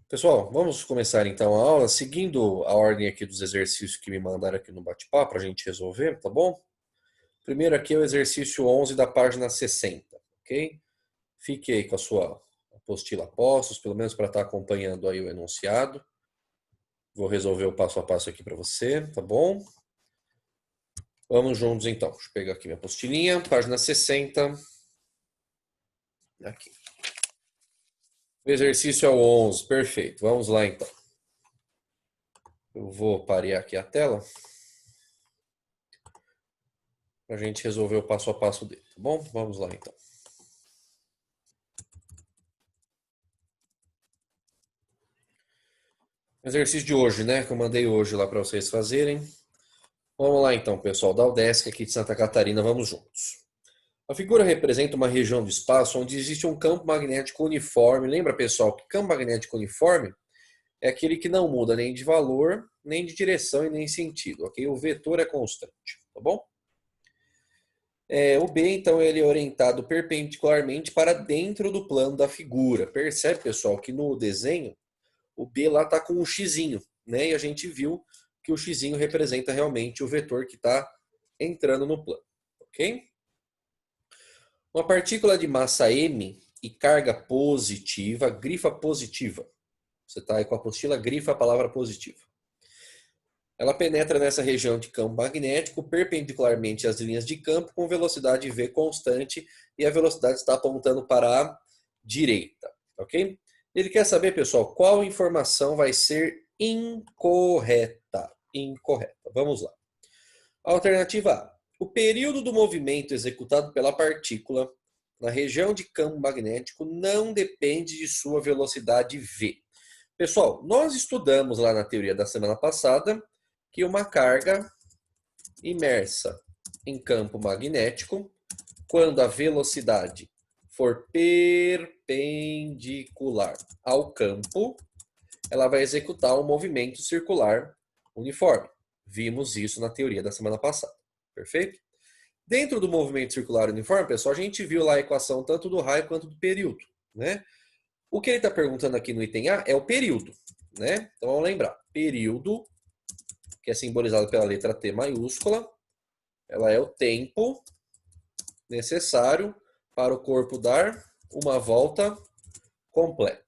Pessoal, vamos começar então a aula seguindo a ordem aqui dos exercícios que me mandaram aqui no bate-papo para a gente resolver, tá bom? Primeiro aqui é o exercício 11 da página 60, ok? Fique aí com a sua apostila a postos, pelo menos para estar acompanhando aí o enunciado. Vou resolver o passo a passo aqui para você, tá bom? Vamos juntos então. Deixa eu pegar aqui minha apostilinha, página 60. Aqui. O exercício é o 11, perfeito. Vamos lá então. Eu vou parear aqui a tela para a gente resolver o passo a passo dele, tá bom? Vamos lá então. Exercício de hoje, né? Que eu mandei hoje lá para vocês fazerem. Vamos lá então, pessoal, da UDESC aqui de Santa Catarina, vamos juntos. A figura representa uma região do espaço onde existe um campo magnético uniforme. Lembra, pessoal, que campo magnético uniforme é aquele que não muda nem de valor, nem de direção e nem sentido, ok? O vetor é constante, tá bom? O B, então, ele é orientado perpendicularmente para dentro do plano da figura. Percebe, pessoal, que no desenho o B lá está com um xizinho, né? E a gente viu que o xizinho representa realmente o vetor que está entrando no plano, ok? Uma partícula de massa m e carga positiva, grifa positiva. Você está aí com a apostila, grifa a palavra positiva. Ela penetra nessa região de campo magnético perpendicularmente às linhas de campo com velocidade v constante e a velocidade está apontando para a direita, ok? Ele quer saber, pessoal, qual informação vai ser incorreta. Incorreta. Vamos lá. Alternativa A. O período do movimento executado pela partícula na região de campo magnético não depende de sua velocidade v. Pessoal, nós estudamos lá na teoria da semana passada que uma carga imersa em campo magnético, quando a velocidade for perpendicular ao campo, ela vai executar um movimento circular uniforme. Vimos isso na teoria da semana passada. Perfeito? Dentro do movimento circular uniforme, pessoal, a gente viu lá a equação tanto do raio quanto do período, né? O que ele está perguntando aqui no item A é o período, né? Então vamos lembrar, período, que é simbolizado pela letra T maiúscula, ela é o tempo necessário para o corpo dar uma volta completa.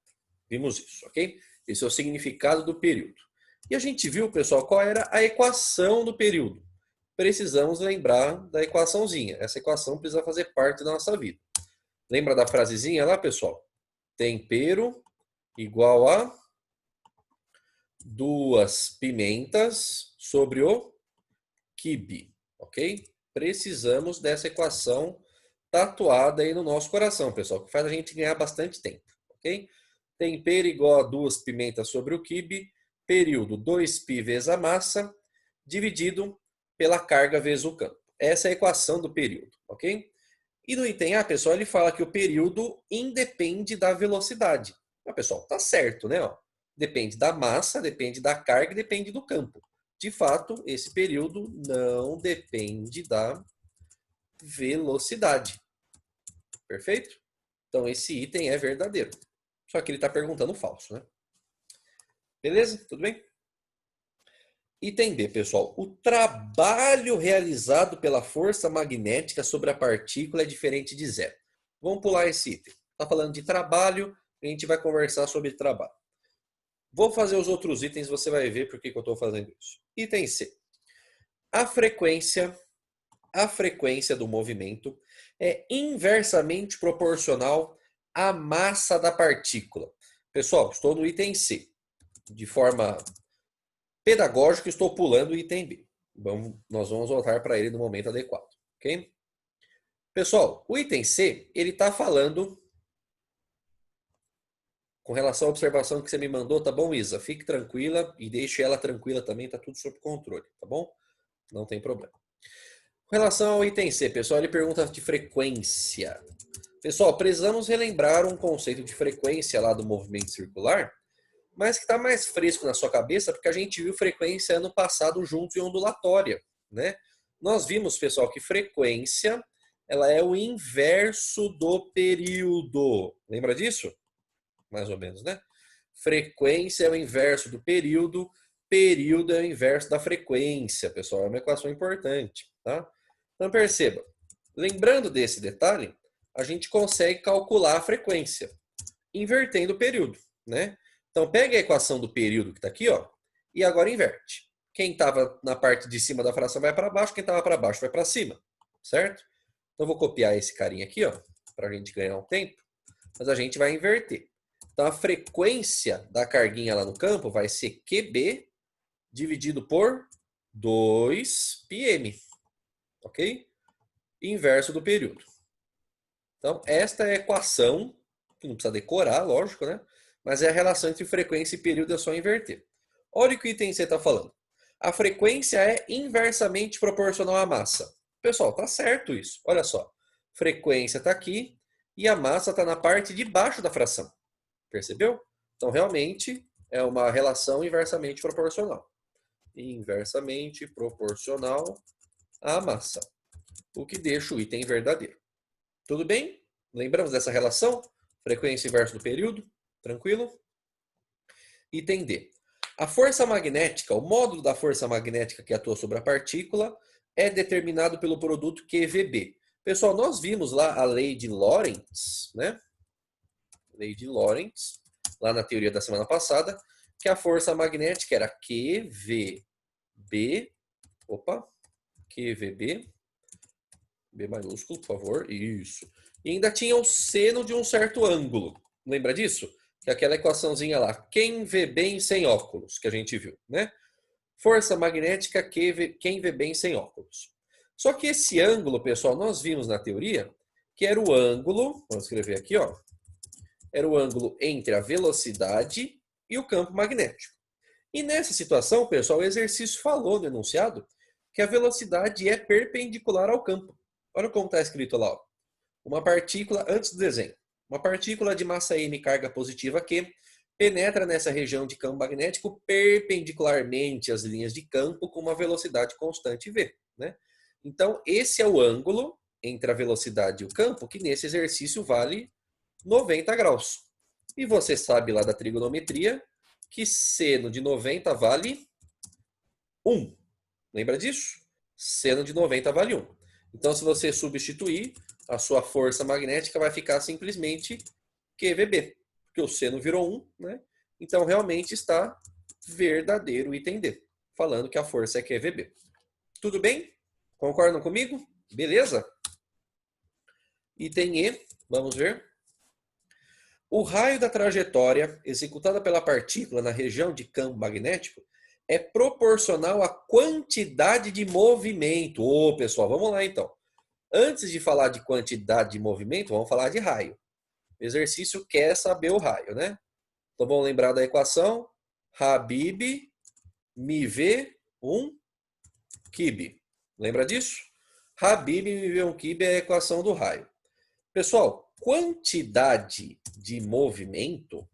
Vimos isso, ok? Esse é o significado do período. E a gente viu, pessoal, qual era a equação do período. Precisamos lembrar da equaçãozinha. Essa equação precisa fazer parte da nossa vida. Lembra da frasezinha lá, pessoal? Tempero igual a 2 pimentas sobre o quibe, ok? Precisamos dessa equação tatuada aí no nosso coração, pessoal, que faz a gente ganhar bastante tempo, ok? Tempero igual a 2 pimentas sobre o quibe, período 2π vezes a massa, dividido pela carga vezes o campo. Essa é a equação do período, ok? E no item A, pessoal, ele fala que o período independe da velocidade. Mas, pessoal, tá certo, né? Depende da massa, depende da carga e depende do campo. De fato, esse período não depende da velocidade. Perfeito? Então, esse item é verdadeiro. Só que ele está perguntando falso, né? Beleza? Tudo bem? Item B, pessoal. O trabalho realizado pela força magnética sobre a partícula é diferente de zero. Vamos pular esse item. Está falando de trabalho, a gente vai conversar sobre trabalho. Vou fazer os outros itens, você vai ver por que eu estou fazendo isso. Item C. A frequência do movimento é inversamente proporcional à massa da partícula. Pessoal, estou no item C. De forma pedagógica, estou pulando o item B. Nós vamos voltar para ele no momento adequado, ok? Pessoal, o item C, ele está falando com relação à observação que você me mandou, tá bom, Isa? Fique tranquila e deixe ela tranquila também, tá tudo sob controle, tá bom? Não tem problema. Com relação ao item C, pessoal, ele pergunta de frequência. Pessoal, precisamos relembrar um conceito de frequência lá do movimento circular, mas que está mais fresco na sua cabeça, porque a gente viu frequência ano passado junto em ondulatória, né? Nós vimos, pessoal, que frequência ela é o inverso do período. Lembra disso? Mais ou menos, né? frequência é o inverso do período, período é o inverso da frequência, pessoal. É uma equação importante, tá? Então perceba, lembrando desse detalhe, a gente consegue calcular a frequência invertendo o período, né? Então pega a equação do período que está aqui, ó, e agora inverte. Quem estava na parte de cima da fração vai para baixo, quem estava para baixo vai para cima, certo? Então eu vou copiar esse carinha aqui, ó, para a gente ganhar um tempo, mas a gente vai inverter. Então a frequência da carguinha lá no campo vai ser QB dividido por 2πm, ok? Inverso do período. Então esta é a equação, que não precisa decorar, lógico, né? Mas é a relação entre frequência e período, é só inverter. Olha o que o item C está falando. A frequência é inversamente proporcional à massa. Pessoal, tá certo isso. Olha só. Frequência está aqui e a massa está na parte de baixo da fração. Percebeu? Então, realmente, é uma relação inversamente proporcional. Inversamente proporcional à massa. O que deixa o item verdadeiro. Tudo bem? Lembramos dessa relação? Frequência inversa do período? Tranquilo? Item D. A força magnética, o módulo da força magnética que atua sobre a partícula é determinado pelo produto QVB. Pessoal, nós vimos lá a lei de Lorentz, né? Lei de Lorentz, lá na teoria da semana passada, que a força magnética era QVB, QVB, B maiúsculo, por favor, isso. E ainda tinha o seno de um certo ângulo. Lembra disso? Que é aquela equaçãozinha lá, quem vê bem sem óculos, que a gente viu, né? Força magnética, quem vê bem sem óculos. Só que esse ângulo, pessoal, nós vimos na teoria que era o ângulo, vamos escrever aqui, ó, era o ângulo entre a velocidade e o campo magnético. E nessa situação, pessoal, o exercício falou no enunciado que a velocidade é perpendicular ao campo. Olha como está escrito lá, ó. Uma partícula, antes do desenho, uma partícula de massa m carga positiva Q penetra nessa região de campo magnético perpendicularmente às linhas de campo com uma velocidade constante v, né? Então, esse é o ângulo entre a velocidade e o campo, que nesse exercício vale 90 graus. E você sabe lá da trigonometria que seno de 90 vale 1. Lembra disso? Seno de 90 vale 1. Então, se você substituir, a sua força magnética vai ficar simplesmente QVB, porque o seno virou 1, né? Então, realmente está verdadeiro o item D, falando que a força é QVB. Tudo bem? Concordam comigo? Beleza? Item E, vamos ver. O raio da trajetória executada pela partícula na região de campo magnético é proporcional à quantidade de movimento. Ô, pessoal, vamos lá então. Antes de falar de quantidade de movimento, vamos falar de raio. O exercício quer saber o raio, né? Então vamos lembrar da equação. Habib me vê um Kib. Lembra disso? Habib me vê um Kib é a equação do raio. Pessoal, quantidade de movimento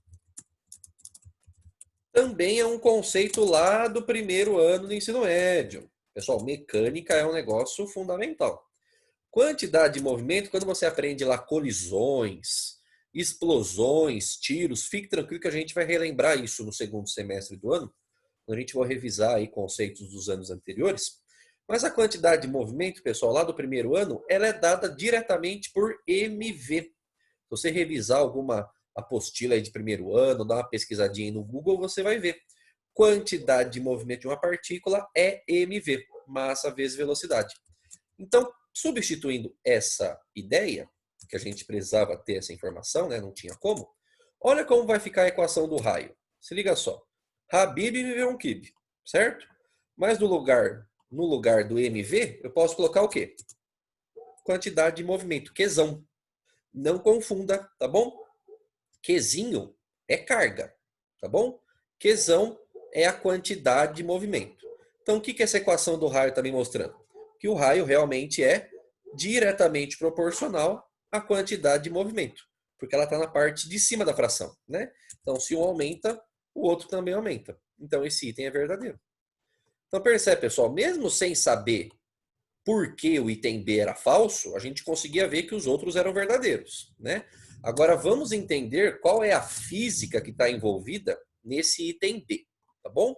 também é um conceito lá do primeiro ano do ensino médio. Pessoal, mecânica é um negócio fundamental. Quantidade de movimento, quando você aprende lá colisões, explosões, tiros, fique tranquilo que a gente vai relembrar isso no segundo semestre do ano. A gente vai revisar aí conceitos dos anos anteriores. Mas a quantidade de movimento, pessoal, lá do primeiro ano, ela é dada diretamente por MV. Se você revisar alguma apostila aí de primeiro ano, dar uma pesquisadinha aí no Google, você vai ver. Quantidade de movimento de uma partícula é MV, massa vezes velocidade. Então, substituindo essa ideia, que a gente precisava ter essa informação, né? Não tinha como, olha como vai ficar a equação do raio. Se liga só. Habib me vê um Kib, certo? Mas no lugar do MV, eu posso colocar o quê? Quantidade de movimento, Qzão. Não confunda, tá bom? Qzinho é carga, tá bom? Qzão é a quantidade de movimento. Então, o que essa equação do raio está me mostrando? Que o raio realmente é diretamente proporcional à quantidade de movimento, porque ela está na parte de cima da fração, né? Então, se um aumenta, o outro também aumenta. Então, esse item é verdadeiro. Então, percebe, pessoal, mesmo sem saber por que o item B era falso, a gente conseguia ver que os outros eram verdadeiros, né? Agora vamos entender qual é a física que está envolvida nesse item B, tá bom?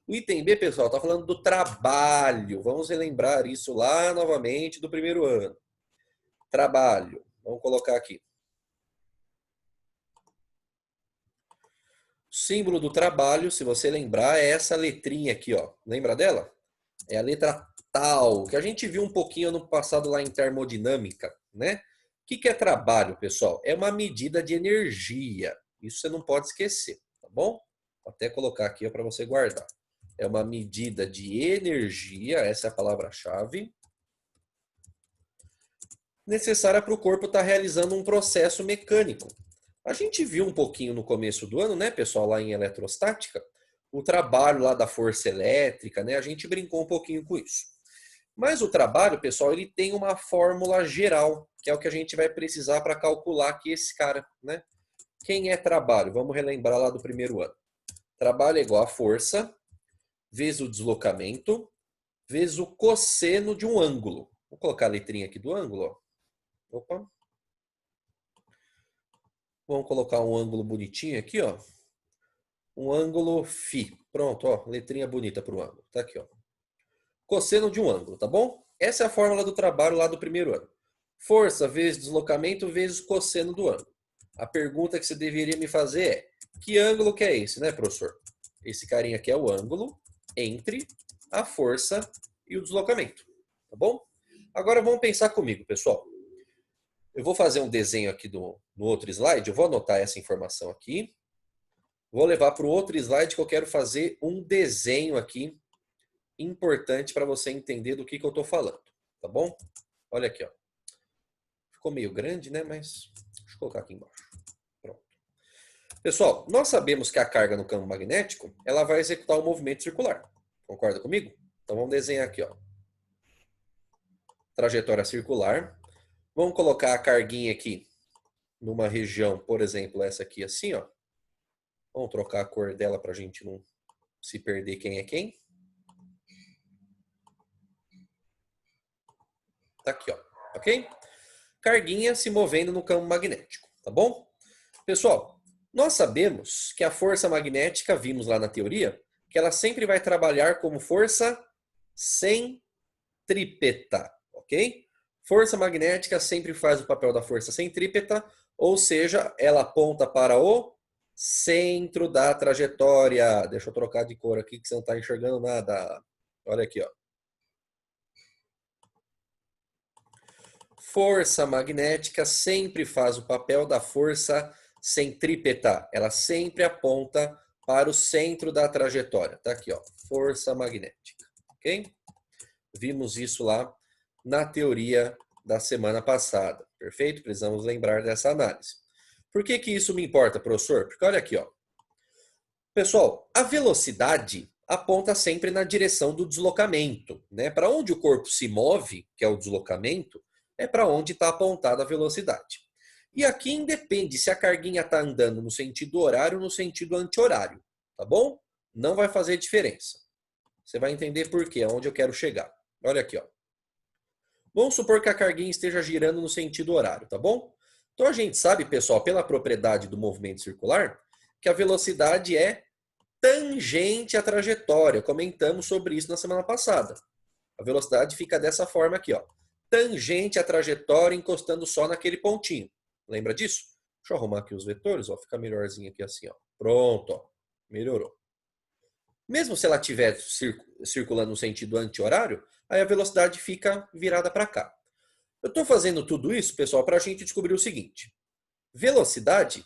O item B, pessoal, está falando do trabalho. Vamos relembrar isso lá novamente do primeiro ano. Trabalho. Vamos colocar aqui. O símbolo do trabalho, se você lembrar, é essa letrinha aqui, ó. Lembra dela? É a letra tal, que a gente viu um pouquinho no passado lá em termodinâmica, né? O que é trabalho, pessoal? É uma medida de energia. Isso você não pode esquecer, tá bom? Vou até colocar aqui para você guardar. É uma medida de energia, essa é a palavra-chave, necessária para o corpo estar realizando um processo mecânico. A gente viu um pouquinho no começo do ano, né, pessoal, lá em eletrostática, o trabalho lá da força elétrica, né? A gente brincou um pouquinho com isso. Mas o trabalho, pessoal, ele tem uma fórmula geral, que é o que a gente vai precisar para calcular aqui esse cara, né? Quem é trabalho? Vamos relembrar lá do primeiro ano. Trabalho é igual a força vezes o deslocamento vezes o cosseno de um ângulo. Vou colocar a letrinha aqui do ângulo, ó. Opa. Vamos colocar um ângulo bonitinho aqui, ó. Um ângulo φ. Pronto, ó, letrinha bonita para o ângulo. Tá aqui, ó. Cosseno de um ângulo, tá bom? Essa é a fórmula do trabalho lá do primeiro ano. Força vezes deslocamento vezes cosseno do ângulo. A pergunta que você deveria me fazer é: que ângulo que é esse, né, professor? Esse carinha aqui é o ângulo entre a força e o deslocamento, tá bom? Agora vamos pensar comigo, pessoal. Eu vou fazer um desenho aqui no outro slide, eu vou anotar essa informação aqui. Vou levar para o outro slide que eu quero fazer um desenho aqui importante para você entender do que eu estou falando, tá bom? Olha aqui, ó. Ficou meio grande, né? Mas deixa eu colocar aqui embaixo. Pronto. Pessoal, nós sabemos que a carga no campo magnético, ela vai executar um movimento circular. Concorda comigo? Então vamos desenhar aqui, ó. Trajetória circular. Vamos colocar a carguinha aqui numa região, por exemplo, essa aqui assim, ó. Vamos trocar a cor dela para a gente não se perder quem é quem. Tá aqui, ó. Ok? Carguinha se movendo no campo magnético, tá bom? Pessoal, nós sabemos que a força magnética, vimos lá na teoria, que ela sempre vai trabalhar como força centrípeta, ok? Força magnética sempre faz o papel da força centrípeta, ou seja, ela aponta para o centro da trajetória. Deixa eu trocar de cor aqui que você não está enxergando nada. Olha aqui, ó. Força magnética sempre faz o papel da força centrípeta. Ela sempre aponta para o centro da trajetória. Tá aqui, ó. Força magnética. Ok? Vimos isso lá na teoria da semana passada. Perfeito? Precisamos lembrar dessa análise. Por que isso me importa, professor? Porque olha aqui, ó. Pessoal, a velocidade aponta sempre na direção do deslocamento, né? Para onde o corpo se move, que é o deslocamento, é para onde está apontada a velocidade. E aqui independe se a carguinha está andando no sentido horário ou no sentido anti-horário, tá bom? Não vai fazer diferença. Você vai entender por quê, aonde eu quero chegar. Olha aqui, ó. Vamos supor que a carguinha esteja girando no sentido horário, tá bom? Então a gente sabe, pessoal, pela propriedade do movimento circular, que a velocidade é tangente à trajetória. Comentamos sobre isso na semana passada. A velocidade fica dessa forma aqui, ó. Tangente à trajetória, encostando só naquele pontinho. Lembra disso? Deixa eu arrumar aqui os vetores, ó. Fica melhorzinho aqui assim, ó. Pronto, ó. Melhorou. Mesmo se ela estiver circulando no sentido anti-horário, aí a velocidade fica virada para cá. Eu estou fazendo tudo isso, pessoal, para a gente descobrir o seguinte. Velocidade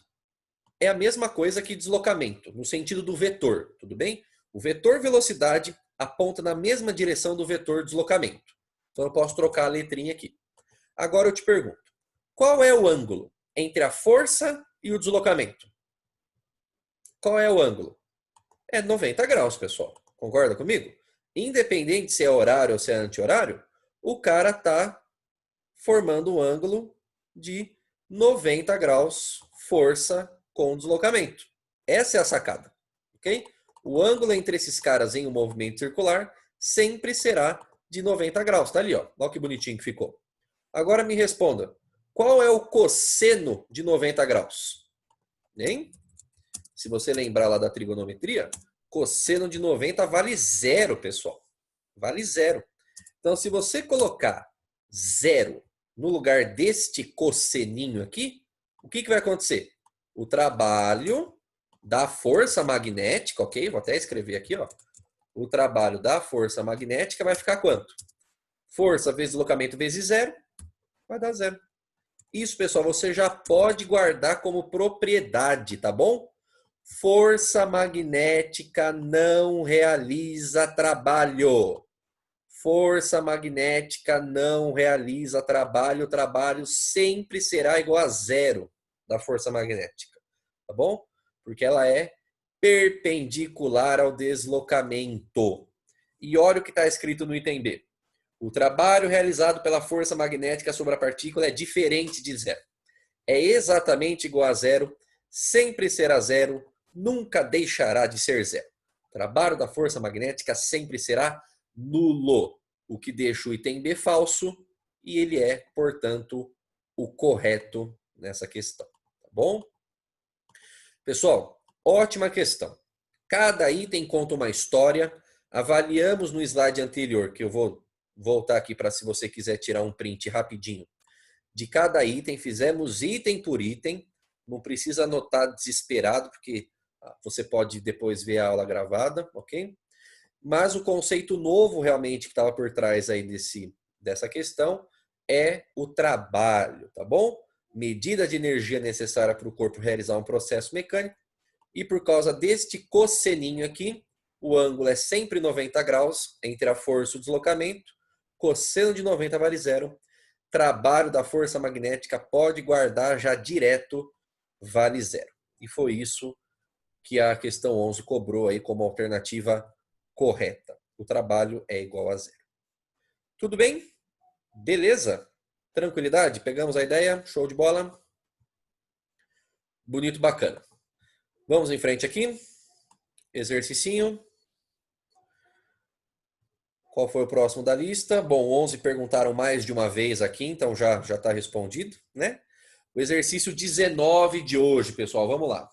é a mesma coisa que deslocamento, no sentido do vetor, tudo bem? O vetor velocidade aponta na mesma direção do vetor deslocamento. Então eu posso trocar a letrinha aqui. Agora eu te pergunto, qual é o ângulo entre a força e o deslocamento? Qual é o ângulo? É 90 graus, pessoal. Concorda comigo? Independente se é horário ou se é anti-horário, o cara está formando um ângulo de 90 graus, força com deslocamento. Essa é a sacada, ok? O ângulo entre esses caras em um movimento circular sempre será de 90 graus. Tá ali, ó. Olha que bonitinho que ficou. Agora me responda. Qual é o cosseno de 90 graus? Hein? Se você lembrar lá da trigonometria, cosseno de 90 vale zero, pessoal. Vale zero. Então, se você colocar zero no lugar deste cosseninho aqui, o que vai acontecer? O trabalho da força magnética, ok? Vou até escrever aqui, ó. O trabalho da força magnética vai ficar quanto? Força vezes deslocamento vezes zero, vai dar zero. Isso, pessoal, você já pode guardar como propriedade, tá bom? Força magnética não realiza trabalho. Força magnética não realiza trabalho. O trabalho sempre será igual a zero da força magnética, tá bom? Porque ela é perpendicular ao deslocamento. E olha o que está escrito no item B. O trabalho realizado pela força magnética sobre a partícula é diferente de zero. É exatamente igual a zero, sempre será zero, nunca deixará de ser zero. O trabalho da força magnética sempre será nulo, o que deixa o item B falso e ele é, portanto, o correto nessa questão. Tá bom? Pessoal, ótima questão. Cada item conta uma história. Avaliamos no slide anterior, que eu vou voltar aqui para se você quiser tirar um print rapidinho de cada item, fizemos item por item, não precisa anotar desesperado, porque você pode depois ver a aula gravada, ok? Mas o conceito novo realmente que estava por trás aí dessa questão é o trabalho, tá bom? Medida de energia necessária para o corpo realizar um processo mecânico, e por causa deste cosseninho aqui, o ângulo é sempre 90 graus entre a força e o deslocamento, cosseno de 90 vale zero, trabalho da força magnética pode guardar já direto, vale zero. E foi isso que a questão 11 cobrou aí como alternativa correta. O trabalho é igual a zero. Tudo bem? Beleza? Tranquilidade? Pegamos a ideia? Show de bola? Bonito, bacana. Vamos em frente aqui. Exercicinho. Qual foi o próximo da lista? Bom, 11 perguntaram mais de uma vez aqui, então já está respondido, né? O exercício 19 de hoje, pessoal, vamos lá.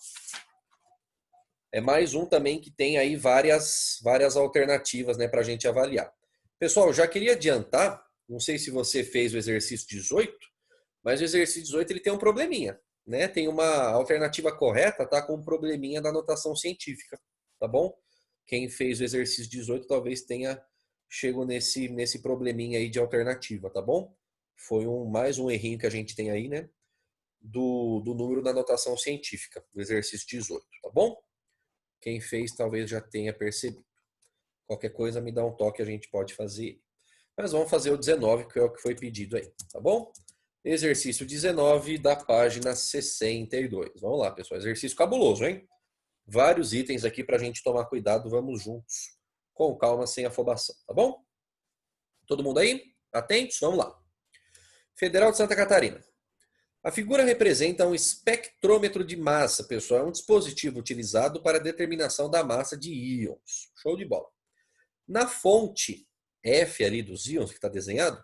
É mais um também que tem aí várias alternativas, né, para a gente avaliar. Pessoal, já queria adiantar, não sei se você fez o exercício 18, mas o exercício 18 ele tem um probleminha, né? Tem uma alternativa correta, tá com um probleminha da notação científica, tá bom? Quem fez o exercício 18 talvez tenha chego nesse probleminha aí de alternativa, tá bom? Foi mais um errinho que a gente tem aí, né? Do número da notação científica, do exercício 18, tá bom? Quem fez talvez já tenha percebido. Qualquer coisa me dá um toque, a gente pode fazer. Mas vamos fazer o 19, que é o que foi pedido aí, tá bom? Exercício 19 da página 62. Vamos lá, pessoal. Exercício cabuloso, hein? Vários itens aqui para a gente tomar cuidado. Vamos juntos. Com calma, sem afobação, tá bom? Todo mundo aí? Atentos? Vamos lá. Federal de Santa Catarina. A figura representa um espectrômetro de massa, pessoal. É um dispositivo utilizado para a determinação da massa de íons. Show de bola. Na fonte F ali dos íons que está desenhado,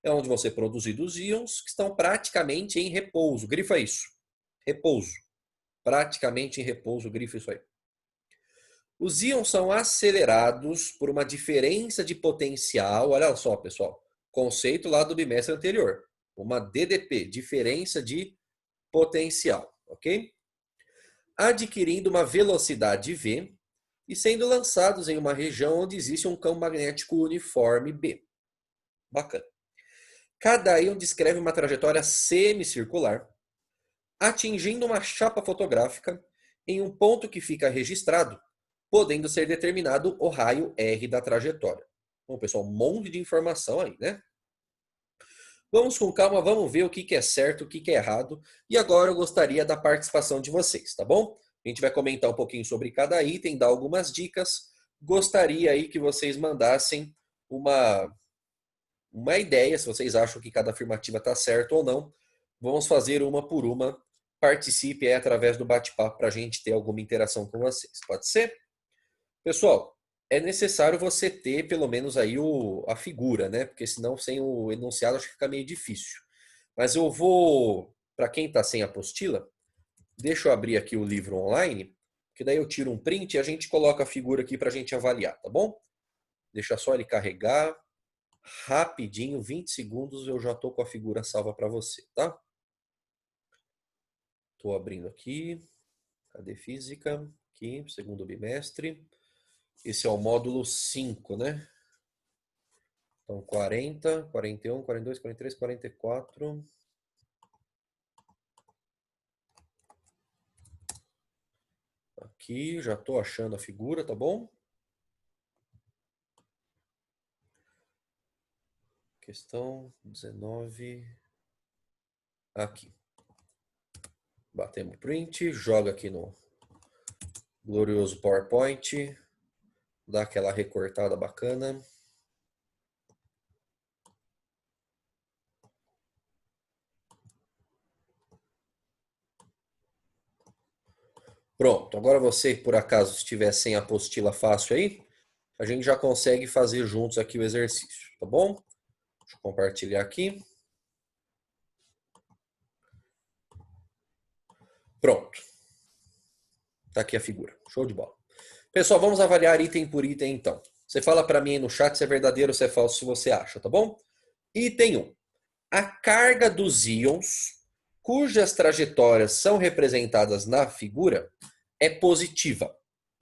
é onde vão ser produzidos íons que estão praticamente em repouso. Grifa isso. Repouso. Praticamente em repouso, grifa isso aí. Os íons são acelerados por uma diferença de potencial. Olha só, pessoal. Conceito lá do bimestre anterior. Uma DDP, diferença de potencial, ok? Adquirindo uma velocidade V e sendo lançados em uma região onde existe um campo magnético uniforme B. Bacana. Cada íon descreve uma trajetória semicircular, atingindo uma chapa fotográfica em um ponto que fica registrado, podendo ser determinado o raio R da trajetória. Bom, pessoal, um monte de informação aí, né? Vamos com calma, vamos ver o que é certo, o que é errado. E agora eu gostaria da participação de vocês, tá bom? A gente vai comentar um pouquinho sobre cada item, dar algumas dicas. Gostaria aí que vocês mandassem uma ideia, se vocês acham que cada afirmativa está certa ou não. Vamos fazer uma por uma. Participe aí através do bate-papo para a gente ter alguma interação com vocês. Pode ser? Pessoal, é necessário você ter pelo menos aí a figura, né? Porque senão sem o enunciado acho que fica meio difícil. Mas eu vou, para quem está sem apostila, deixa eu abrir aqui o livro online, que daí eu tiro um print e a gente coloca a figura aqui para a gente avaliar, tá bom? Deixa só ele carregar. Rapidinho, 20 segundos, eu já estou com a figura salva para você, tá? Estou abrindo aqui. Cadê física? Aqui, segundo bimestre. Esse é o módulo 5, né? Então, 40, 41, 42, 43, 44. Aqui, já estou achando a figura, tá bom? Questão 19. Aqui. Batemos print, joga aqui no glorioso PowerPoint. Dá aquela recortada bacana. Pronto, agora você, por acaso, estiver sem a apostila fácil aí, a gente já consegue fazer juntos aqui o exercício, tá bom? Deixa eu compartilhar aqui. Pronto. Tá aqui a figura. Show de bola. Pessoal, vamos avaliar item por item então. Você fala para mim aí no chat se é verdadeiro ou se é falso, se você acha, tá bom? Item 1. A carga dos íons, cujas trajetórias são representadas na figura, é positiva.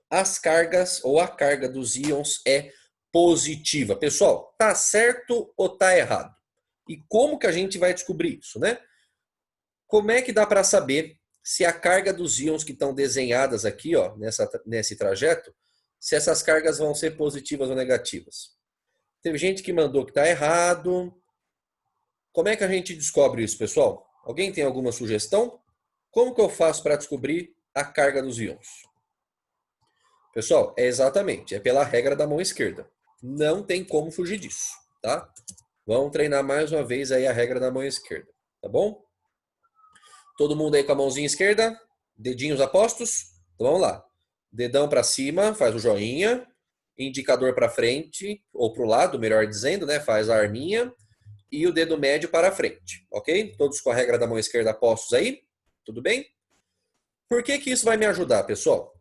As cargas ou a carga dos íons é positiva. Pessoal, tá certo ou tá errado? E como que a gente vai descobrir isso, né? Como é que dá para saber se a carga dos íons que estão desenhadas aqui, ó, nesse trajeto, se essas cargas vão ser positivas ou negativas? Teve gente que mandou que está errado. Como é que a gente descobre isso, pessoal? Alguém tem alguma sugestão? Como que eu faço para descobrir a carga dos íons? Pessoal, é pela regra da mão esquerda. Não tem como fugir disso, tá? Vamos treinar mais uma vez aí a regra da mão esquerda, tá bom? Todo mundo aí com a mãozinha esquerda, dedinhos apostos? Então vamos lá. Dedão para cima, faz o joinha. Indicador para frente, ou para o lado, melhor dizendo, né? Faz a arminha. E o dedo médio para frente, ok? Todos com a regra da mão esquerda apostos aí? Tudo bem? Por que que isso vai me ajudar, pessoal?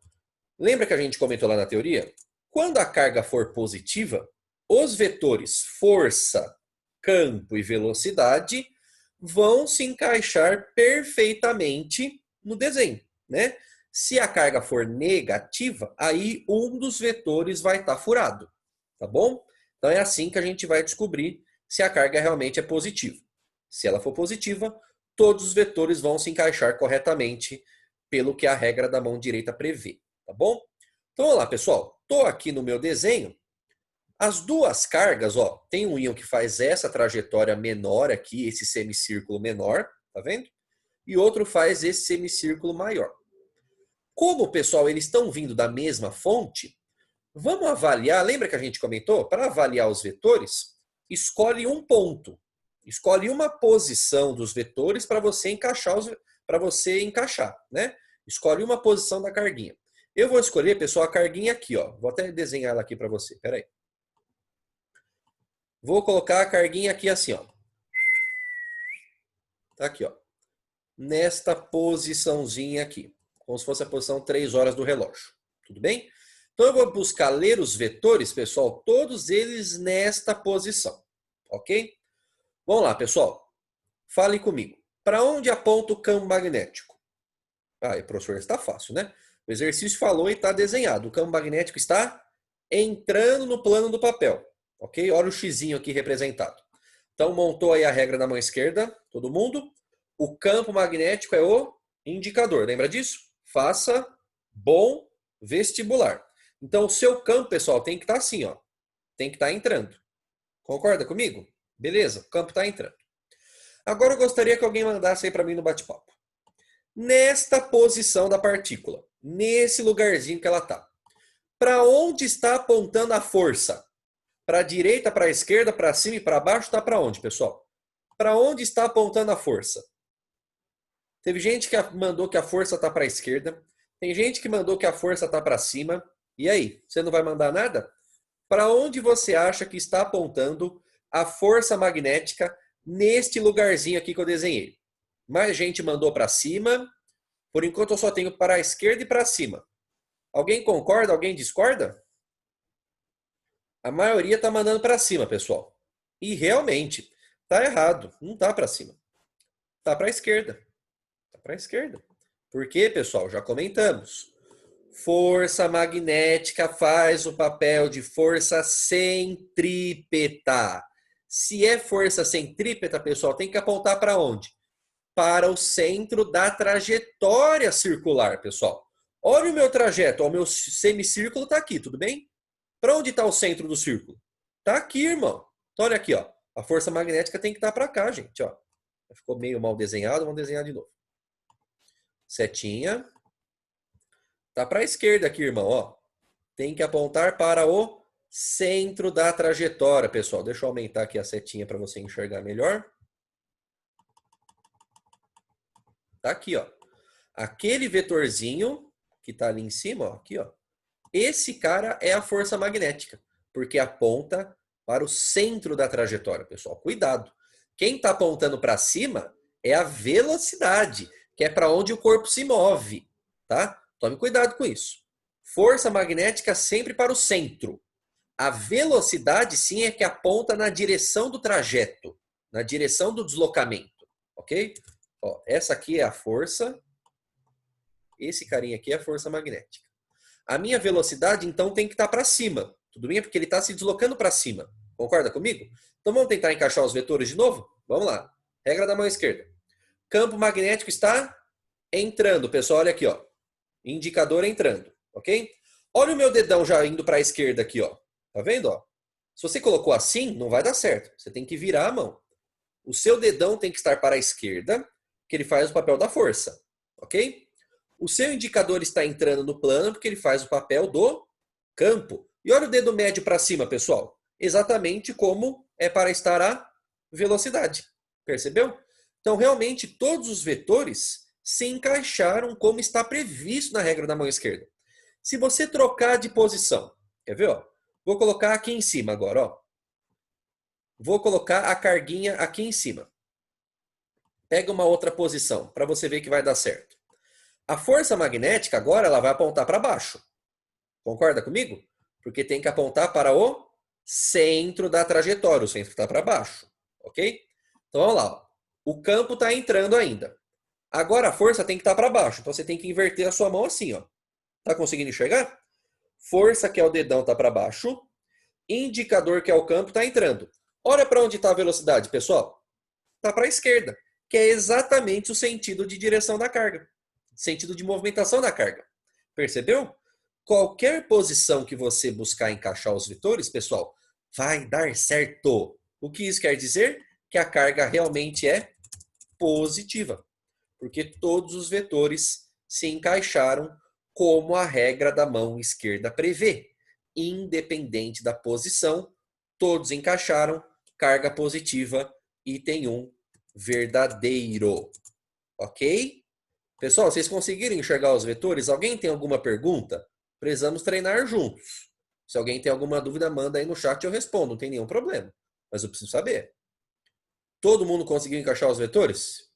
Lembra que a gente comentou lá na teoria? Quando a carga for positiva, os vetores força, campo e velocidade vão se encaixar perfeitamente no desenho, né? Se a carga for negativa, aí um dos vetores vai estar furado, tá bom? Então é assim que a gente vai descobrir se a carga realmente é positiva. Se ela for positiva, todos os vetores vão se encaixar corretamente pelo que a regra da mão direita prevê, tá bom? Então vamos lá, pessoal. Estou aqui no meu desenho. As duas cargas, ó, tem um íon que faz essa trajetória menor aqui, esse semicírculo menor, tá vendo? E outro faz esse semicírculo maior. Como, pessoal, eles estão vindo da mesma fonte, vamos avaliar, lembra que a gente comentou? Para avaliar os vetores, escolhe um ponto. Escolhe uma posição dos vetores para você encaixar, né? Escolhe uma posição da carguinha. Eu vou escolher, pessoal, a carguinha aqui, ó. Vou até desenhar ela aqui para você. Pera aí. Vou colocar a carguinha aqui assim, ó. Tá aqui, ó. Nesta posiçãozinha aqui. Como se fosse a posição 3 horas do relógio. Tudo bem? Então eu vou buscar ler os vetores, pessoal, todos eles nesta posição. Ok? Vamos lá, pessoal. Fale comigo. Para onde aponta o campo magnético? Ah, professor, está fácil, né? O exercício falou e está desenhado. O campo magnético está entrando no plano do papel. Ok? Olha o xizinho aqui representado. Então, montou aí a regra da mão esquerda, todo mundo. O campo magnético é o indicador. Lembra disso? Faça bom vestibular. Então, o seu campo, pessoal, tem que estar assim, ó. Tem que estar entrando. Concorda comigo? Beleza, o campo está entrando. Agora eu gostaria que alguém mandasse aí para mim no bate-papo. Nesta posição da partícula, nesse lugarzinho que ela está, para onde está apontando a força? Para a direita, para a esquerda, para cima e para baixo, está para onde, pessoal? Para onde está apontando a força? Teve gente que mandou que a força está para a esquerda, tem gente que mandou que a força está para cima. E aí, você não vai mandar nada? Para onde você acha que está apontando a força magnética neste lugarzinho aqui que eu desenhei. Mais gente mandou para cima. Por enquanto eu só tenho para a esquerda e para cima. Alguém concorda? Alguém discorda? A maioria está mandando para cima, pessoal. E realmente, está errado. Não está para cima. Está para a esquerda. Está para a esquerda. Por quê, pessoal? Já comentamos. Força magnética faz o papel de força centrípeta. Se é força centrípeta, pessoal, tem que apontar para onde? Para o centro da trajetória circular, pessoal. Olha o meu trajeto, o meu semicírculo está aqui, tudo bem? Para onde está o centro do círculo? Está aqui, irmão. Então, olha aqui, ó. A força magnética tem que estar para cá, gente. Ó. Ficou meio mal desenhado, vamos desenhar de novo. Setinha. Tá para a esquerda aqui, irmão. Ó. Tem que apontar para o centro da trajetória, pessoal. Deixa eu aumentar aqui a setinha para você enxergar melhor. Tá aqui, ó. Aquele vetorzinho que tá ali em cima, ó, aqui, ó. Esse cara é a força magnética, porque aponta para o centro da trajetória, pessoal. Cuidado. Quem está apontando para cima é a velocidade, que é para onde o corpo se move, tá? Tome cuidado com isso. Força magnética sempre para o centro. A velocidade, sim, é que aponta na direção do trajeto, na direção do deslocamento, ok? Ó, essa aqui é a força. Esse carinha aqui é a força magnética. A minha velocidade, então, tem que estar para cima. Tudo bem? Porque ele está se deslocando para cima. Concorda comigo? Então, vamos tentar encaixar os vetores de novo? Vamos lá. Regra da mão esquerda. Campo magnético está entrando. Pessoal, olha aqui, ó. Indicador entrando. Ok? Olha o meu dedão já indo para a esquerda aqui, ó. Tá vendo, ó? Se você colocou assim, não vai dar certo. Você tem que virar a mão. O seu dedão tem que estar para a esquerda, que ele faz o papel da força. Ok? O seu indicador está entrando no plano porque ele faz o papel do campo. E olha o dedo médio para cima, pessoal. Exatamente como é para estar a velocidade. Percebeu? Então, realmente, todos os vetores se encaixaram como está previsto na regra da mão esquerda. Se você trocar de posição, quer ver? Ó? Vou colocar aqui em cima agora. Ó. Vou colocar a carguinha aqui em cima. Pega uma outra posição para você ver que vai dar certo. A força magnética agora ela vai apontar para baixo. Concorda comigo? Porque tem que apontar para o centro da trajetória. O centro está para baixo. Ok? Então vamos lá. Ó. O campo está entrando ainda. Agora a força tem que estar para baixo. Então você tem que inverter a sua mão assim. Ó. Tá conseguindo enxergar? Força, que é o dedão, está para baixo. Indicador, que é o campo, está entrando. Olha para onde está a velocidade, pessoal. Está para a esquerda. Que é exatamente o sentido de direção da carga. Sentido de movimentação da carga. Percebeu? Qualquer posição que você buscar encaixar os vetores, pessoal, vai dar certo. O que isso quer dizer? Que a carga realmente é positiva. Porque todos os vetores se encaixaram como a regra da mão esquerda prevê. Independente da posição, todos encaixaram, carga positiva, item 1 verdadeiro. Ok? Pessoal, vocês conseguiram enxergar os vetores? Alguém tem alguma pergunta? Precisamos treinar juntos. Se alguém tem alguma dúvida, manda aí no chat e eu respondo. Não tem nenhum problema. Mas eu preciso saber. Todo mundo conseguiu encaixar os vetores?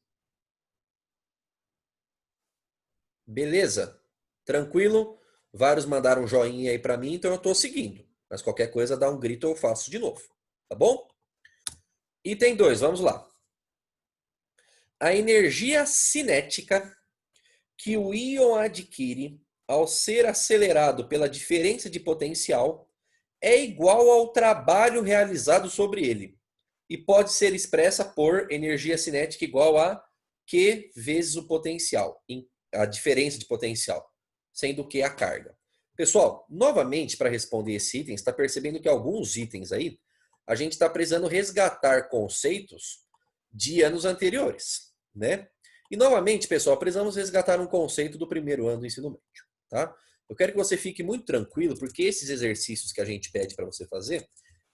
Beleza? Tranquilo? Vários mandaram um joinha aí para mim, então eu estou seguindo. Mas qualquer coisa, dá um grito, eu faço de novo. Tá bom? Item 2, vamos lá. A energia cinética que o íon adquire ao ser acelerado pela diferença de potencial é igual ao trabalho realizado sobre ele e pode ser expressa por energia cinética igual a Q vezes o potencial, a diferença de potencial, sendo Q a carga. Pessoal, novamente, para responder esse item, você está percebendo que alguns itens aí, a gente está precisando resgatar conceitos de anos anteriores, né? E novamente, pessoal, precisamos resgatar um conceito do primeiro ano do ensino médio, tá? Eu quero que você fique muito tranquilo, porque esses exercícios que a gente pede para você fazer,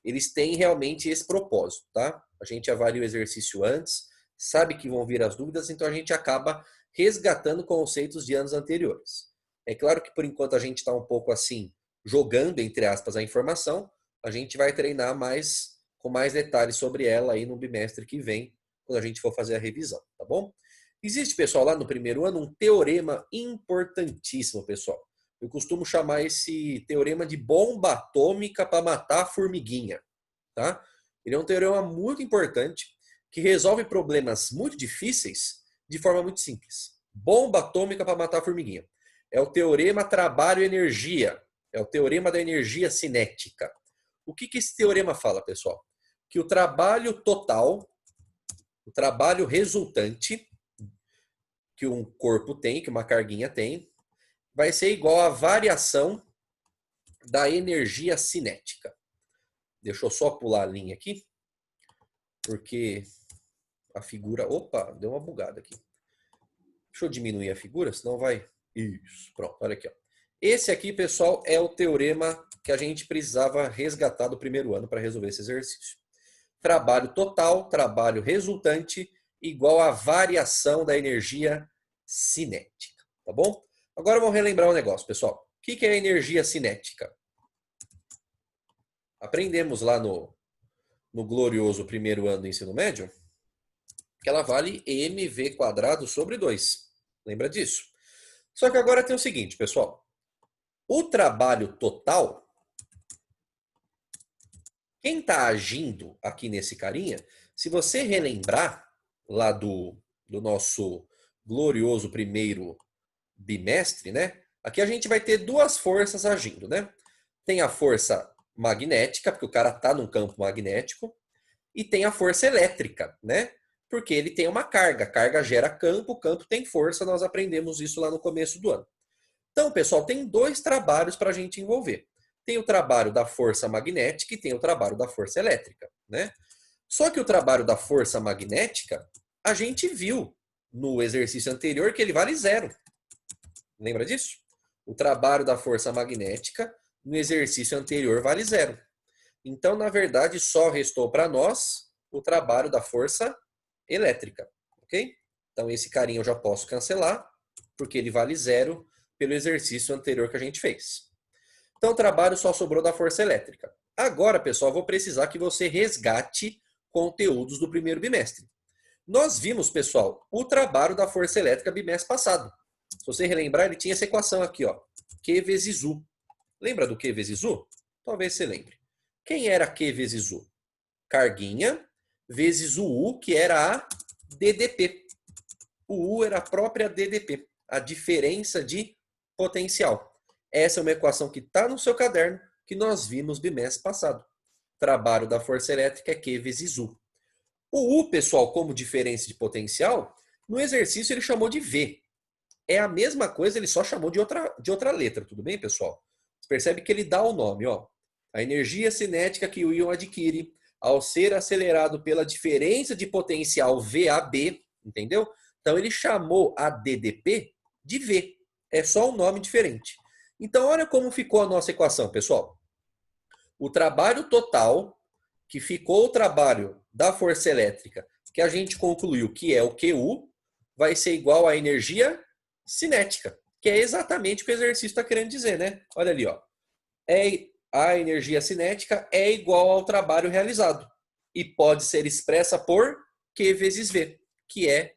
eles têm realmente esse propósito, tá? A gente avalia o exercício antes, sabe que vão vir as dúvidas, então a gente acaba resgatando conceitos de anos anteriores. É claro que por enquanto a gente está um pouco assim, jogando, entre aspas, a informação, a gente vai treinar mais com mais detalhes sobre ela aí no bimestre que vem, quando a gente for fazer a revisão, tá bom? Existe, pessoal, lá no primeiro ano, um teorema importantíssimo, pessoal. Eu costumo chamar esse teorema de bomba atômica para matar a formiguinha, tá? Ele é um teorema muito importante que resolve problemas muito difíceis de forma muito simples. Bomba atômica para matar a formiguinha. É o teorema trabalho-energia. É o teorema da energia cinética. O que esse teorema fala, pessoal? Que o trabalho total, o trabalho resultante que um corpo tem, que uma carguinha tem, vai ser igual à variação da energia cinética. Deixa eu só pular a linha aqui, porque a figura... Opa, deu uma bugada aqui. Deixa eu diminuir a figura, senão vai... Isso, pronto, olha aqui. Ó. Esse aqui, pessoal, é o teorema que a gente precisava resgatar do primeiro ano para resolver esse exercício. Trabalho total, trabalho resultante, igual à variação da energia cinética, tá bom? Agora vamos relembrar um negócio, pessoal. O que é a energia cinética? Aprendemos lá no glorioso primeiro ano do ensino médio que ela vale mv² sobre 2. Lembra disso? Só que agora tem o seguinte, pessoal. O trabalho total, quem está agindo aqui nesse carinha, se você relembrar lá do nosso glorioso primeiro bimestre, né? Aqui a gente vai ter duas forças agindo, né? Tem a força magnética, porque o cara está num campo magnético, e tem a força elétrica, né? Porque ele tem uma carga. A carga gera campo, o campo tem força, nós aprendemos isso lá no começo do ano. Então, pessoal, tem dois trabalhos para a gente envolver. Tem o trabalho da força magnética e tem o trabalho da força elétrica, né? Só que o trabalho da força magnética, a gente viu no exercício anterior que ele vale 0. Lembra disso? O trabalho da força magnética no exercício anterior vale 0. Então, na verdade, só restou para nós o trabalho da força elétrica, ok? Então, esse carinha eu já posso cancelar, porque ele vale 0 pelo exercício anterior que a gente fez. Então, o trabalho só sobrou da força elétrica. Agora, pessoal, vou precisar que você resgate conteúdos do primeiro bimestre. Nós vimos, pessoal, o trabalho da força elétrica bimestre passado. Se você relembrar, ele tinha essa equação aqui, ó, Q vezes U. Lembra do Q vezes U? Talvez você lembre. Quem era Q vezes U? Carguinha vezes o U, que era a DDP. O U era a própria DDP, a diferença de potencial. Essa é uma equação que está no seu caderno, que nós vimos bimestre passado. Trabalho da força elétrica é Q vezes U. O U, pessoal, como diferença de potencial, no exercício ele chamou de V. É a mesma coisa, ele só chamou de outra letra, tudo bem, pessoal? Você percebe que ele dá o nome, ó. A energia cinética que o íon adquire ao ser acelerado pela diferença de potencial VAB, entendeu? Então ele chamou a DDP de V. É só um nome diferente. Então olha como ficou a nossa equação, pessoal. O trabalho total, que ficou o trabalho da força elétrica, que a gente concluiu que é o QU, vai ser igual à energia cinética, que é exatamente o que o exercício está querendo dizer, né? Olha ali, ó. A energia cinética é igual ao trabalho realizado e pode ser expressa por Q vezes V, que é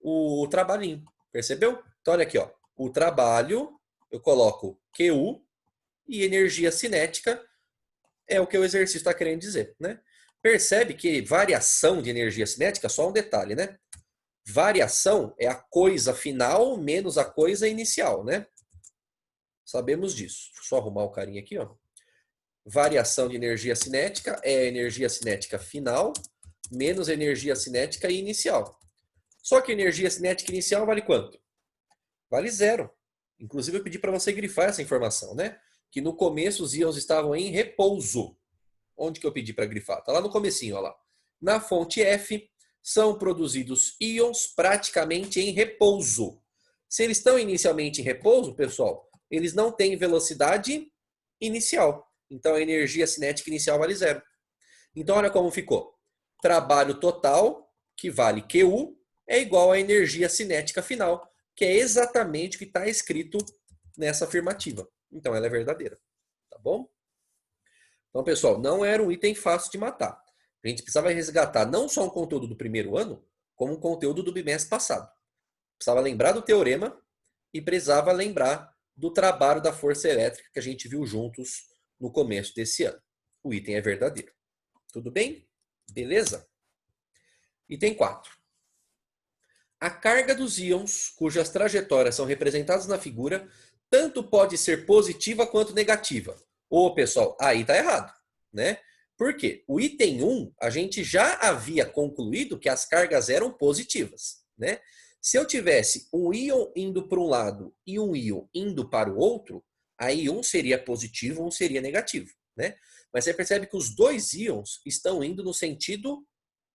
o trabalhinho. Percebeu? Então, olha aqui, ó. O trabalho, eu coloco QU e energia cinética é o que o exercício está querendo dizer, né? Percebe que variação de energia cinética, só um detalhe, né? Variação é a coisa final menos a coisa inicial, né? Sabemos disso. Deixa eu só arrumar o carinha aqui, ó. Variação de energia cinética é a energia cinética final menos a energia cinética inicial. Só que a energia cinética inicial vale quanto? Vale 0. Inclusive eu pedi para você grifar essa informação, né? Que no começo os íons estavam em repouso. Onde que eu pedi para grifar? Está lá no comecinho, ó lá. Na fonte F são produzidos íons praticamente em repouso. Se eles estão inicialmente em repouso, pessoal, eles não têm velocidade inicial. Então a energia cinética inicial vale 0. Então olha como ficou. Trabalho total, que vale QU, é igual à energia cinética final, que é exatamente o que está escrito nessa afirmativa. Então ela é verdadeira. Tá bom? Então, pessoal, não era um item fácil de matar. A gente precisava resgatar não só um conteúdo do primeiro ano, como um conteúdo do bimestre passado. Precisava lembrar do teorema e precisava lembrar do trabalho da força elétrica que a gente viu juntos no começo desse ano. O item é verdadeiro. Tudo bem? Beleza? Item 4. A carga dos íons, cujas trajetórias são representadas na figura, tanto pode ser positiva quanto negativa. Ô, pessoal, aí tá errado, né? Por quê? O item 1, a gente já havia concluído que as cargas eram positivas, né? Se eu tivesse um íon indo para um lado e um íon indo para o outro, aí um seria positivo, um seria negativo, né? Mas você percebe que os dois íons estão indo no sentido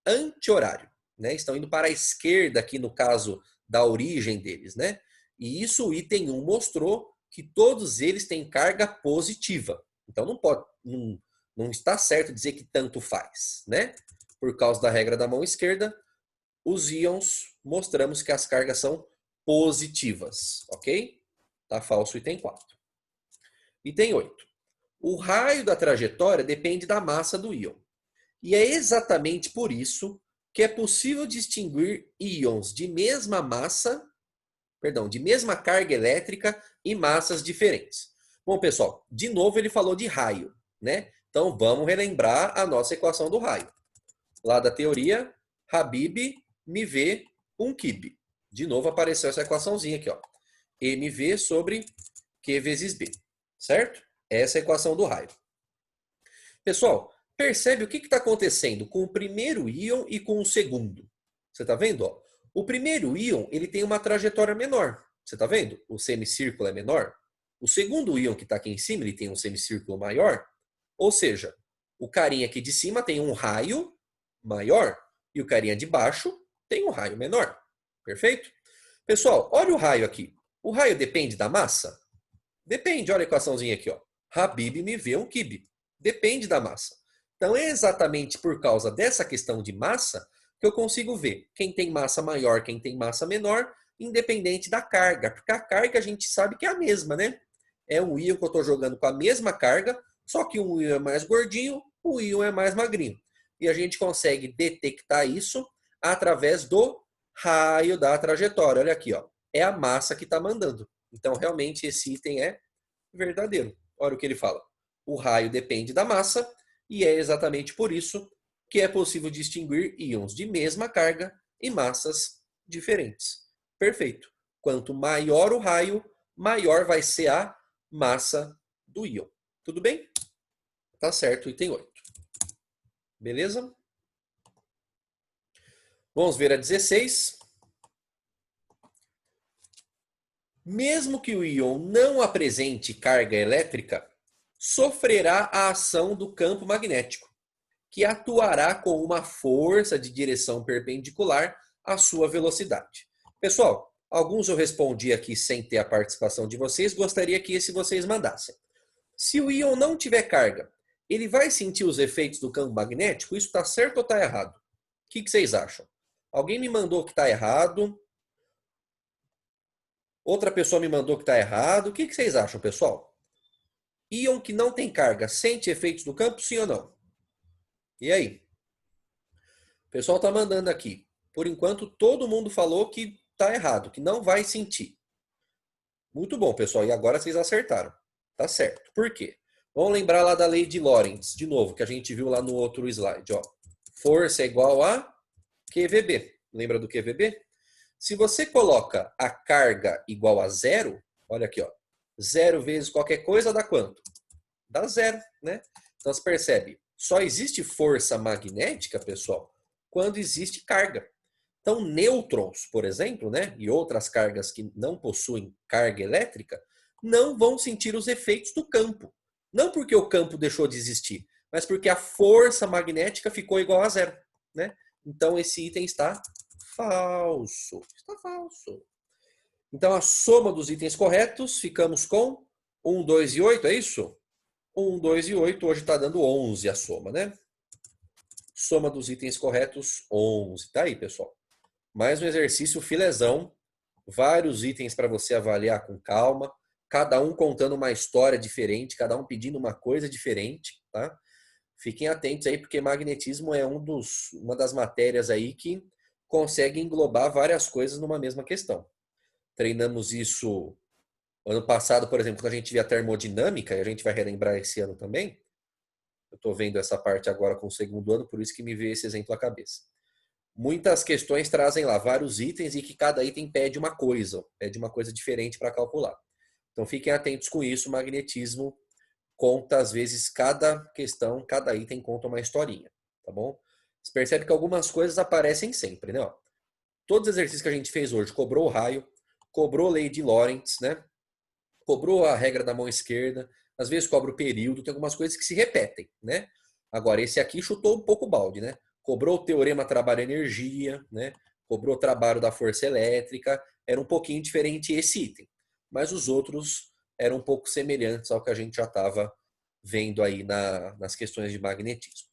anti-horário, né? Estão indo para a esquerda aqui no caso da origem deles, né? E isso o item 1 mostrou que todos eles têm carga positiva. Então não está certo dizer que tanto faz, né? Por causa da regra da mão esquerda, os íons mostramos que as cargas são positivas, ok? Tá falso o item 4. Item 8. O raio da trajetória depende da massa do íon. E é exatamente por isso que é possível distinguir íons de mesma massa, de mesma carga elétrica e massas diferentes. Bom, pessoal, de novo ele falou de raio, né? Então vamos relembrar a nossa equação do raio. Lá da teoria, Habib mv 1 kib. De novo apareceu essa equaçãozinha aqui, ó. mv sobre q vezes b, certo? Essa é a equação do raio. Pessoal, percebe o que está acontecendo com o primeiro íon e com o segundo? Você está vendo? Ó? O primeiro íon ele tem uma trajetória menor. Você está vendo? O semicírculo é menor. O segundo íon que está aqui em cima ele tem um semicírculo maior. Ou seja, o carinha aqui de cima tem um raio maior e o carinha de baixo tem um raio menor. Perfeito? Pessoal, olha o raio aqui. O raio depende da massa? Depende. Olha a equaçãozinha aqui. Ó. Habib mv 1 kib. Depende da massa. Então é exatamente por causa dessa questão de massa que eu consigo ver quem tem massa maior, quem tem massa menor, independente da carga. Porque a carga a gente sabe que é a mesma, né? É um íon que eu estou jogando com a mesma carga, só que um íon é mais gordinho, o íon é mais magrinho. E a gente consegue detectar isso através do raio da trajetória. Olha aqui, ó. É a massa que está mandando. Então, realmente, esse item é verdadeiro. Olha o que ele fala. O raio depende da massa e é exatamente por isso que é possível distinguir íons de mesma carga e massas diferentes. Perfeito. Quanto maior o raio, maior vai ser a massa do íon. Tudo bem? Tá certo, item 8. Beleza? Vamos ver a 16. Mesmo que o íon não apresente carga elétrica, sofrerá a ação do campo magnético, que atuará com uma força de direção perpendicular à sua velocidade. Pessoal, alguns eu respondi aqui sem ter a participação de vocês, gostaria que esse vocês mandassem. Se o íon não tiver carga, ele vai sentir os efeitos do campo magnético? Isso está certo ou está errado? O que vocês acham? Alguém me mandou que está errado. Outra pessoa me mandou que está errado. O que vocês acham, pessoal? Íon que não tem carga sente efeitos do campo, sim ou não? E aí? O pessoal está mandando aqui. Por enquanto, todo mundo falou que está errado, que não vai sentir. Muito bom, pessoal. E agora vocês acertaram. Tá certo. Por quê? Vamos lembrar lá da lei de Lorentz, de novo, que a gente viu lá no outro slide. Ó. Força é igual a QVB. Lembra do QVB? Se você coloca a carga igual a zero, olha aqui, ó. Zero vezes qualquer coisa dá quanto? Dá zero, né? Então você percebe, só existe força magnética, pessoal, quando existe carga. Então, nêutrons, por exemplo, né, e outras cargas que não possuem carga elétrica, não vão sentir os efeitos do campo. Não porque o campo deixou de existir, mas porque a força magnética ficou igual a zero, né? Então, esse item está falso. Está falso. Então, a soma dos itens corretos, ficamos com 1, 2 e 8, é isso? 1, 2 e 8, hoje está dando 11 a soma, né? Soma dos itens corretos, 11. Tá aí, pessoal. Mais um exercício filezão. Vários itens para você avaliar com calma. Cada um contando uma história diferente, cada um pedindo uma coisa diferente, tá? Fiquem atentos aí, porque magnetismo é uma das matérias aí que consegue englobar várias coisas numa mesma questão. Treinamos isso ano passado, por exemplo, quando a gente via termodinâmica, e a gente vai relembrar esse ano também. Eu estou vendo essa parte agora com o segundo ano, por isso que me veio esse exemplo à cabeça. Muitas questões trazem lá vários itens e que cada item pede uma coisa diferente para calcular. Então fiquem atentos com isso, o magnetismo conta, às vezes, cada questão, cada item conta uma historinha, tá bom? Você percebe que algumas coisas aparecem sempre, né? Ó, todos os exercícios que a gente fez hoje, cobrou o raio, cobrou a lei de Lorentz, né? Cobrou a regra da mão esquerda, às vezes cobra o período, tem algumas coisas que se repetem, né? Agora, esse aqui chutou um pouco o balde, né? Cobrou o teorema trabalho-energia, né? Cobrou o trabalho da força elétrica, era um pouquinho diferente esse item. Mas os outros eram um pouco semelhantes ao que a gente já estava vendo aí nas questões de magnetismo.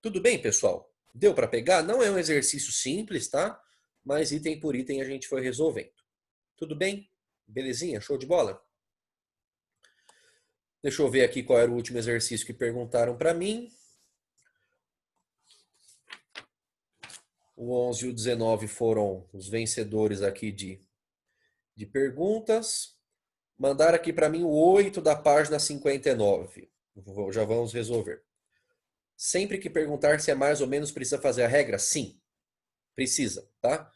Tudo bem, pessoal? Deu para pegar? Não é um exercício simples, tá? Mas item por item a gente foi resolvendo. Tudo bem? Belezinha? Show de bola? Deixa eu ver aqui qual era o último exercício que perguntaram para mim. O 11 e o 19 foram os vencedores aqui de perguntas. Mandaram aqui para mim o 8 da página 59. Já vamos resolver. Sempre que perguntar se é mais ou menos, precisa fazer a regra? Sim, precisa, tá?